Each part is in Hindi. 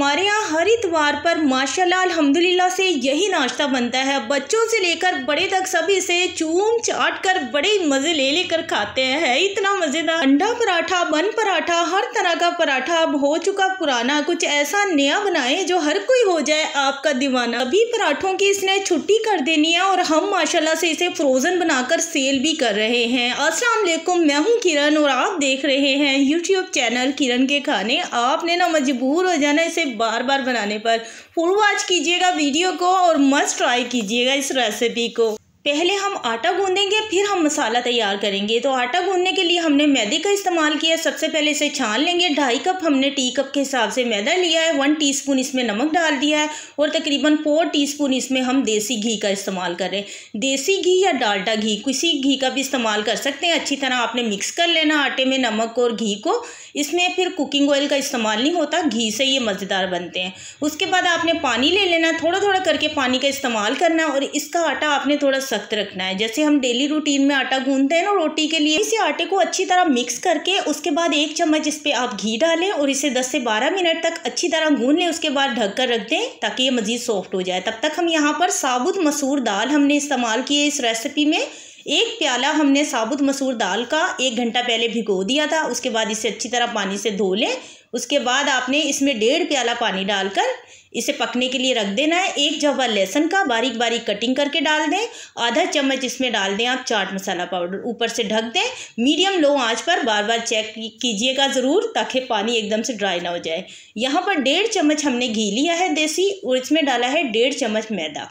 हमारे यहाँ हर इतवार पर माशाल्लाह अल्हम्दुलिल्लाह से यही नाश्ता बनता है। बच्चों से लेकर बड़े तक सभी इसे चूम चाट कर बड़े मज़े ले लेकर खाते हैं। इतना मज़ेदार अंडा पराठा, बन पराठा, हर तरह का पराठा अब हो चुका पुराना। कुछ ऐसा नया बनाए जो हर कोई हो जाए आपका दीवाना। अभी पराठों की इसने छुट्टी कर देनी है और हम माशाल्लाह से इसे फ्रोज़न बनाकर सेल भी कर रहे हैं। अस्सलाम वालेकुम, मैं हूँ किरण और आप देख रहे हैं यूट्यूब चैनल किरण के खाने। आपने ना मजबूर हो जाना इसे बार बार बनाने पर। फुल वॉच कीजिएगा वीडियो को और मस्ट ट्राई कीजिएगा इस रेसिपी को। पहले हम आटा गूंदेंगे, फिर हम मसाला तैयार करेंगे। तो आटा गूंदने के लिए हमने मैदे का इस्तेमाल किया। सबसे पहले इसे छान लेंगे। 2.5 कप हमने टी कप के हिसाब से मैदा लिया है। 1 टीस्पून इसमें नमक डाल दिया है और तकरीबन 4 टीस्पून इसमें हम देसी घी का इस्तेमाल कर रहे हैं। देसी घी या डालडा घी, किसी घी का भी इस्तेमाल कर सकते हैं। अच्छी तरह आपने मिक्स कर लेना आटे में नमक और घी को। इसमें फिर कुकिंग ऑयल का इस्तेमाल नहीं होता, घी से ये मज़ेदार बनते हैं। उसके बाद आपने पानी ले लेना, थोड़ा थोड़ा करके पानी का इस्तेमाल करना और इसका आटा आपने थोड़ा सख्त रखना है। जैसे हम डेली रूटीन में आटा गूंदते हैं ना रोटी के लिए, इसी आटे को अच्छी तरह मिक्स करके उसके बाद 1 चम्मच इस पर आप घी डालें और इसे 10 से 12 मिनट तक अच्छी तरह गूंद लें। उसके बाद ढक कर रख दें ताकि ये मज़ीद सॉफ्ट हो जाए। तब तक हम यहाँ पर साबुत मसूर दाल हमने इस्तेमाल की है इस रेसिपी में। 1 प्याला हमने साबुत मसूर दाल का 1 घंटा पहले भिगो दिया था। उसके बाद इसे अच्छी तरह पानी से धो लें। उसके बाद आपने इसमें 1.5 प्याला पानी डालकर इसे पकने के लिए रख देना है। 1 जवा लहसुन का बारीक बारीक कटिंग करके डाल दें। आधा चम्मच इसमें डाल दें आप चाट मसाला पाउडर। ऊपर से ढक दें। मीडियम लो आंच पर बार बार चेक कीजिएगा ज़रूर ताकि पानी एकदम से ड्राई ना हो जाए। यहाँ पर 1.5 चम्मच हमने घी लिया है देसी और इसमें डाला है 1.5 चम्मच मैदा।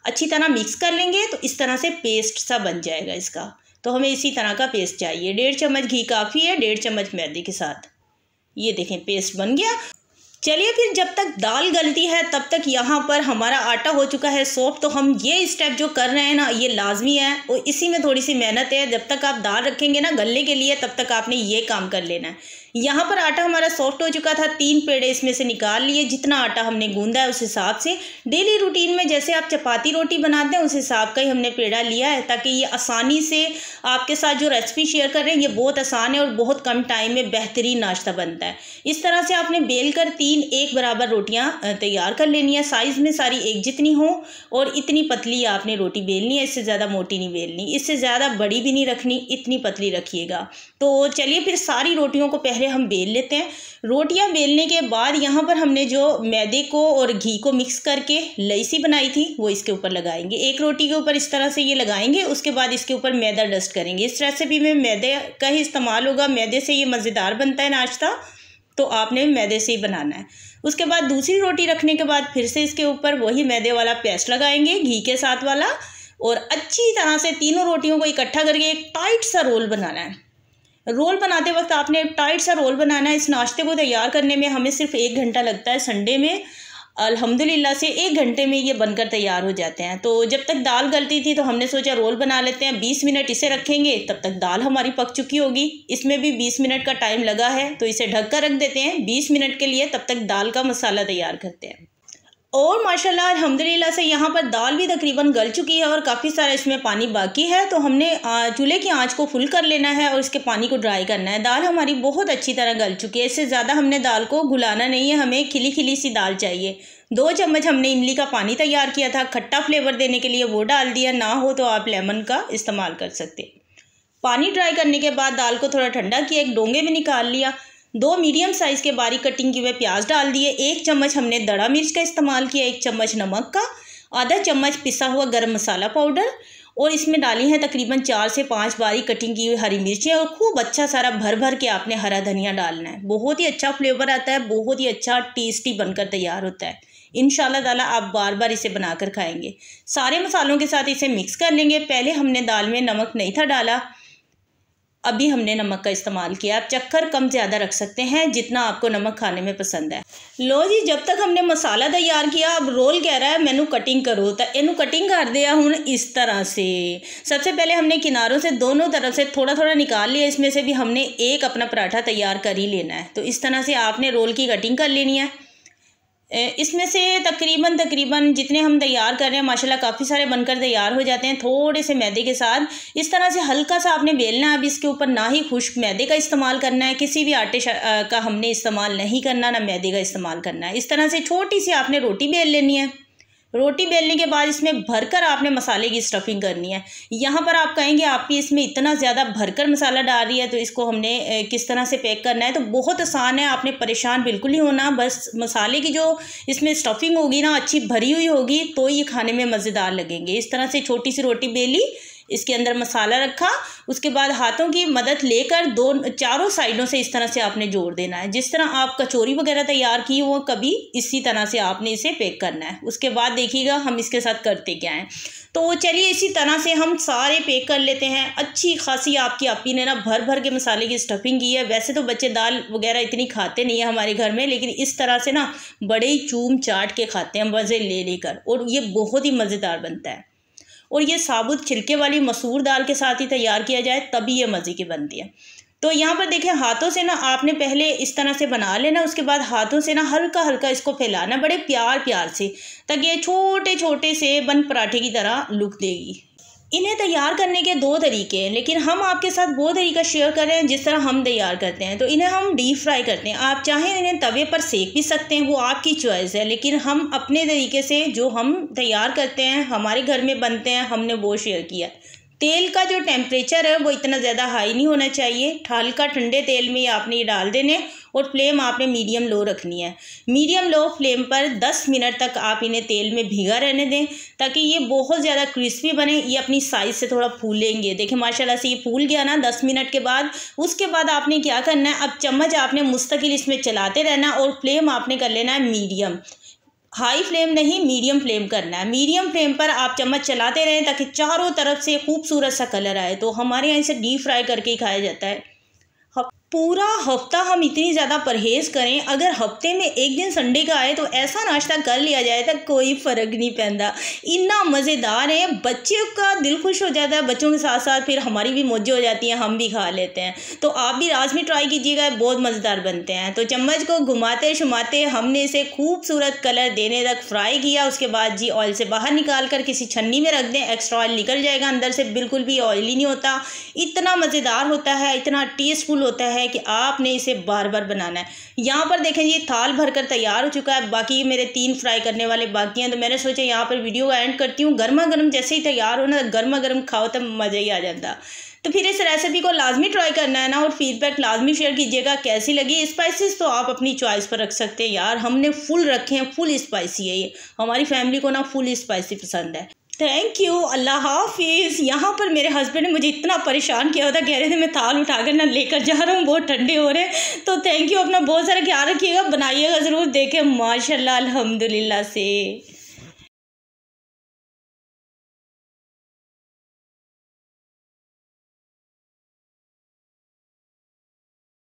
अच्छी तरह मिक्स कर लेंगे तो इस तरह से पेस्ट सा बन जाएगा इसका। तो हमें इसी तरह का पेस्ट चाहिए। 1.5 चम्मच घी काफ़ी है 1.5 चम्मच मैदे के साथ। ये देखें पेस्ट बन गया। चलिए फिर जब तक दाल गलती है तब तक यहाँ पर हमारा आटा हो चुका है सॉफ्ट। तो हम ये स्टेप जो कर रहे हैं ना ये लाजमी है और इसी में थोड़ी सी मेहनत है। जब तक आप दाल रखेंगे ना गलने के लिए तब तक आपने ये काम कर लेना है। यहाँ पर आटा हमारा सॉफ्ट हो चुका था। 3 पेड़े इसमें से निकाल लिए। जितना आटा हमने गूंदा है उस हिसाब से डेली रूटीन में जैसे आप चपाती रोटी बनाते हैं उस हिसाब का ही हमने पेड़ा लिया है ताकि ये आसानी से आपके साथ जो रेसिपी शेयर कर रहे हैं ये बहुत आसान है और बहुत कम टाइम में बेहतरीन नाश्ता बनता है। इस तरह से आपने बेल कर 3 एक बराबर रोटियां तैयार कर लेनी है। साइज़ में सारी एक जितनी हो और इतनी पतली आपने रोटी बेलनी है। इससे ज़्यादा मोटी नहीं बेलनी, इससे ज़्यादा बड़ी भी नहीं रखनी, इतनी पतली रखिएगा। तो चलिए फिर सारी रोटियों को पहले हम बेल लेते हैं। रोटियां बेलने के बाद यहाँ पर हमने जो मैदे को और घी को मिक्स करके लईसी बनाई थी वो इसके ऊपर लगाएंगे। एक रोटी के ऊपर इस तरह से ये लगाएंगे। उसके बाद इसके ऊपर मैदा डस्ट करेंगे। इस रेसिपी में मैदे का ही इस्तेमाल होगा। मैदे से ये मज़ेदार बनता है नाश्ता, तो आपने मैदे से ही बनाना है। उसके बाद दूसरी रोटी रखने के बाद फिर से इसके ऊपर वही मैदे वाला पेस्ट लगाएंगे घी के साथ वाला और अच्छी तरह से तीनों रोटियों को इकट्ठा करके एक टाइट सा रोल बनाना है। रोल बनाते वक्त आपने एक टाइट सा रोल बनाना है। इस नाश्ते को तैयार करने में हमें सिर्फ 1 घंटा लगता है। संडे में अल्हम्दुलिल्लाह से 1 घंटे में ये बनकर तैयार हो जाते हैं। तो जब तक दाल गलती थी तो हमने सोचा रोल बना लेते हैं। 20 मिनट इसे रखेंगे तब तक दाल हमारी पक चुकी होगी। इसमें भी 20 मिनट का टाइम लगा है तो इसे ढक कर रख देते हैं 20 मिनट के लिए। तब तक दाल का मसाला तैयार करते हैं। और माशाल्लाह अल्हम्दुलिल्लाह से यहाँ पर दाल भी तकरीबन गल चुकी है और काफ़ी सारा इसमें पानी बाकी है। तो हमने चूल्हे की आंच को फुल कर लेना है और इसके पानी को ड्राई करना है। दाल हमारी बहुत अच्छी तरह गल चुकी है। इससे ज़्यादा हमने दाल को घुलाना नहीं है, हमें खिली खिली सी दाल चाहिए। 2 चम्मच हमने इमली का पानी तैयार किया था खट्टा फ्लेवर देने के लिए, वो डाल दिया। ना हो तो आप लेमन का इस्तेमाल कर सकते। पानी ड्राई करने के बाद दाल को थोड़ा ठंडा किया, एक डोंगे में निकाल लिया। 2 मीडियम साइज़ के बारीक कटिंग किए हुए प्याज डाल दिए। 1 चम्मच हमने दड़ा मिर्च का इस्तेमाल किया, 1 चम्मच नमक का, आधा चम्मच पिसा हुआ गरम मसाला पाउडर और इसमें डाली हैं तकरीबन 4 से 5 बारीक कटिंग की हुई हरी मिर्चें और खूब अच्छा सारा भर भर के आपने हरा धनिया डालना है। बहुत ही अच्छा फ्लेवर आता है, बहुत ही अच्छा टेस्टी बनकर तैयार होता है। इंशाल्लाह ताला आप बार बार इसे बनाकर खाएंगे। सारे मसालों के साथ इसे मिक्स कर लेंगे। पहले हमने दाल में नमक नहीं था डाला, अभी हमने नमक का इस्तेमाल किया। आप चक्कर कम ज़्यादा रख सकते हैं जितना आपको नमक खाने में पसंद है। लो जी, जब तक हमने मसाला तैयार किया अब रोल कह रहा है मैनू कटिंग करो, तो इनू कटिंग कर दिया हूँ इस तरह से। सबसे पहले हमने किनारों से दोनों तरफ से थोड़ा थोड़ा निकाल लिया। इसमें से भी हमने एक अपना पराठा तैयार कर ही लेना है। तो इस तरह से आपने रोल की कटिंग कर लेनी है। इसमें से तकरीबन जितने हम तैयार कर रहे हैं माशाल्लाह काफ़ी सारे बनकर तैयार हो जाते हैं थोड़े से मैदे के साथ। इस तरह से हल्का सा आपने बेलना है। अब इसके ऊपर ना ही खुश्क मैदे का इस्तेमाल करना है, किसी भी आटे का हमने इस्तेमाल नहीं करना, ना मैदे का इस्तेमाल करना है। इस तरह से छोटी सी आपने रोटी बेल लेनी है। रोटी बेलने के बाद इसमें भरकर आपने मसाले की स्टफिंग करनी है। यहाँ पर आप कहेंगे आपकी इसमें इतना ज़्यादा भरकर मसाला डाल रही है तो इसको हमने किस तरह से पैक करना है। तो बहुत आसान है, आपने परेशान बिल्कुल नहीं होना। बस मसाले की जो इसमें स्टफिंग होगी ना अच्छी भरी हुई होगी तो ये खाने में मज़ेदार लगेंगे। इस तरह से छोटी सी रोटी बेली, इसके अंदर मसाला रखा, उसके बाद हाथों की मदद लेकर चारों साइडों से इस तरह से आपने जोड़ देना है। जिस तरह आप कचौरी वगैरह तैयार की वो कभी इसी तरह से आपने इसे पैक करना है। उसके बाद देखिएगा हम इसके साथ करते क्या हैं। तो चलिए इसी तरह से हम सारे पैक कर लेते हैं। अच्छी खासी आपकी आपी ने ना भर भर के मसाले की स्टफिंग की है। वैसे तो बच्चे दाल वगैरह इतनी खाते नहीं है हमारे घर में, लेकिन इस तरह से ना बड़े ही चूम चाट के खाते हैं मज़े ले लेकर, और ये बहुत ही मज़ेदार बनता है। और ये साबुत छिलके वाली मसूर दाल के साथ ही तैयार किया जाए तभी ये मज़े की बनती है। तो यहाँ पर देखें हाथों से ना आपने पहले इस तरह से बना लेना, उसके बाद हाथों से ना हल्का हल्का इसको फैलाना बड़े प्यार से, ताकि ये छोटे छोटे से बन पराठे की तरह लुक देगी। इन्हें तैयार करने के 2 तरीके हैं, लेकिन हम आपके साथ वो तरीका शेयर कर रहे हैं जिस तरह हम तैयार करते हैं। तो इन्हें हम डीप फ्राई करते हैं। आप चाहें इन्हें तवे पर सेक भी सकते हैं, वो आपकी चॉइस है, लेकिन हम अपने तरीके से जो हम तैयार करते हैं हमारे घर में बनते हैं हमने वो शेयर किया। तेल का जो टेम्परेचर है वो इतना ज़्यादा हाई नहीं होना चाहिए। हल्का ठंडे तेल में आपने ये डाल देने और फ्लेम आपने मीडियम लो रखनी है। मीडियम लो फ्लेम पर 10 मिनट तक आप इन्हें तेल में भीगा रहने दें ताकि ये बहुत ज़्यादा क्रिस्पी बने। ये अपनी साइज़ से थोड़ा फूलेंगे। देखिए माशाल्लाह से ये फूल गया ना 10 मिनट के बाद। उसके बाद आपने क्या करना है, अब चम्मच आपने मुस्तकिल इसमें चलाते रहना और फ्लेम आपने कर लेना है मीडियम। हाई फ्लेम नहीं, मीडियम फ्लेम करना है। मीडियम फ्लेम पर आप चम्मच चलाते रहें ताकि चारों तरफ से खूबसूरत सा कलर आए। तो हमारे यहाँ इसे डीप फ्राई करके ही खाया जाता है। पूरा हफ्ता हम इतनी ज़्यादा परहेज़ करें, अगर हफ्ते में एक दिन संडे का आए तो ऐसा नाश्ता कर लिया जाए तो कोई फ़र्क नहीं पैंदा। इतना मज़ेदार है, बच्चों का दिल खुश हो जाता है। बच्चों के साथ साथ फिर हमारी भी मौजें हो जाती हैं, हम भी खा लेते हैं। तो आप भी लाजमी ट्राई कीजिएगा, बहुत मज़ेदार बनते हैं। तो चम्मच को घुमाते शुमाते हमने इसे खूबसूरत कलर देने तक फ्राई किया। उसके बाद जी ऑयल से बाहर निकाल कर किसी छन्नी में रख दें, एक्स्ट्रा ऑयल निकल जाएगा, अंदर से बिल्कुल भी ऑयली नहीं होता। इतना मज़ेदार होता है, इतना टेस्टफुल होता है कि आपने इसे बार बार बनाना है। यहाँ पर देखें ये थाल भरकर तैयार हो चुका है। बाकी मेरे 3 फ्राई करने वाले बाकी हैं, तो मैंने सोचा यहाँ पर वीडियो का एंड करती हूँ। गर्मा गर्म जैसे ही तैयार हो ना, गर्मा गर्म खाओ तब मज़ा ही आ जाता। तो फिर इस रेसिपी को लाजमी ट्राई करना है ना, और फीडबैक लाजमी शेयर कीजिएगा कैसी लगी। स्पाइसेस तो आप अपनी चॉइस पर रख सकते हैं यार, हमने फुल रखे हैं, फुल स्पाइसी है ये। हमारी फैमिली को ना फुल स्पाइसी पसंद है। थैंक यू, अल्लाह हाफिज़। यहाँ पर मेरे हस्बैंड ने मुझे इतना परेशान किया होता, कह रहे थे मैं थाल उठाकर ना लेकर जा रहा हूँ, बहुत ठंडे हो रहे हैं। तो थैंक यू, अपना बहुत सारा ख्याल रखिएगा, बनाइएगा ज़रूर, देखें माशाल्लाह अल्हम्दुलिल्लाह से।